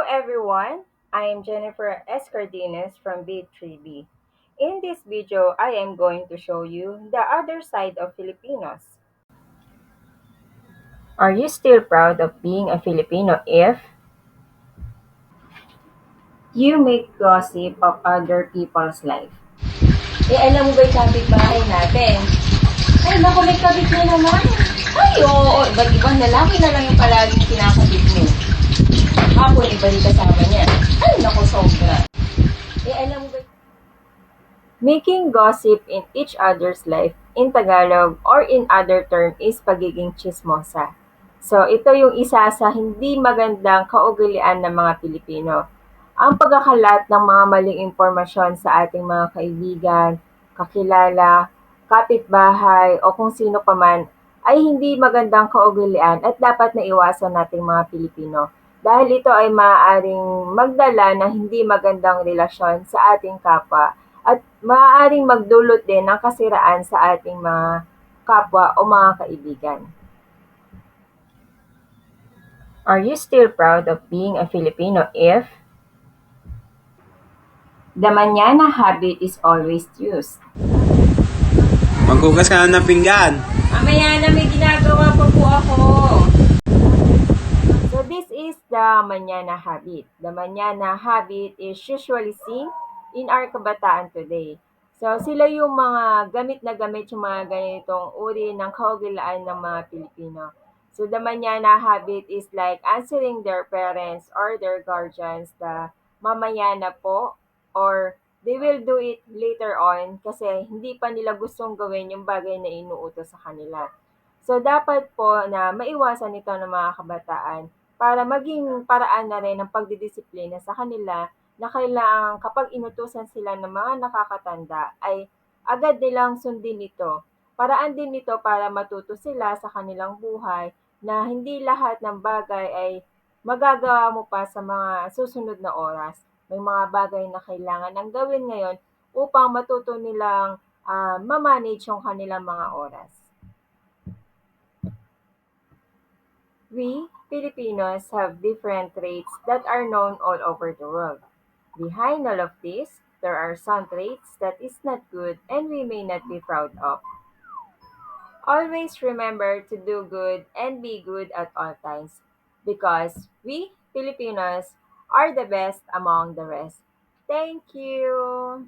everyone, I am Jennifer S. Cardenas from B3B. In this video, I am going to show you the other side of Filipinos. Are you still proud of being a Filipino if you make gossip of other people's life? Alam mo ba yung kapitbahay natin? Ay, naku, may kabit na naman. Ay, oo, iba't ibang lalaki na lang yung palaging kinakabit niyo. Hapon, iba rin kasama niya. Ay, naku, sobra. Alam mo ba making gossip in each other's life in Tagalog or in other term is pagiging chismosa. So ito yung isa sa hindi magandang kaugalian ng mga Pilipino. Ang pagkakalat ng mga maling impormasyon sa ating mga kaibigan, kakilala, kapitbahay o kung sino paman ay hindi magandang kaugalian at dapat na iwasan nating mga Pilipino dahil ito ay maaaring magdala ng hindi magandang relasyon sa ating kapwa at maaaring magdulot din ng kasiraan sa ating mga kapwa o mga kaibigan. Are you still proud of being a Filipino if the manana habit is always used? Maghugas ka na ng pinggan. Mamaya na may ginagawa pa po ako. So this is the manana habit. The manana habit is usually seen in our kabataan today. So sila yung mga gamit na gamit yung mga ganitong uri ng kaugalaan ng mga Pilipino. So the manana habit is like answering their parents or their guardians the mamaya na po or they will do it later on kasi hindi pa nila gustong gawin yung bagay na inuutos sa kanila. So dapat po na maiwasan ito ng mga kabataan para maging paraan na rin ng pagdidisiplina sa kanila na kailangang kapag inutusan sila ng mga nakakatanda ay agad nilang sundin ito. Paraan din ito para matuto sila sa kanilang buhay na hindi lahat ng bagay ay magagawa mo pa sa mga susunod na oras. May mga bagay na kailangan ng gawin ngayon upang matuto nilang mamanage yung kanilang mga oras. We, Filipinos, have different traits that are known all over the world. Behind all of this, there are some traits that is not good and we may not be proud of. Always remember to do good and be good at all times because we, Filipinos, are the best among the rest. Thank you!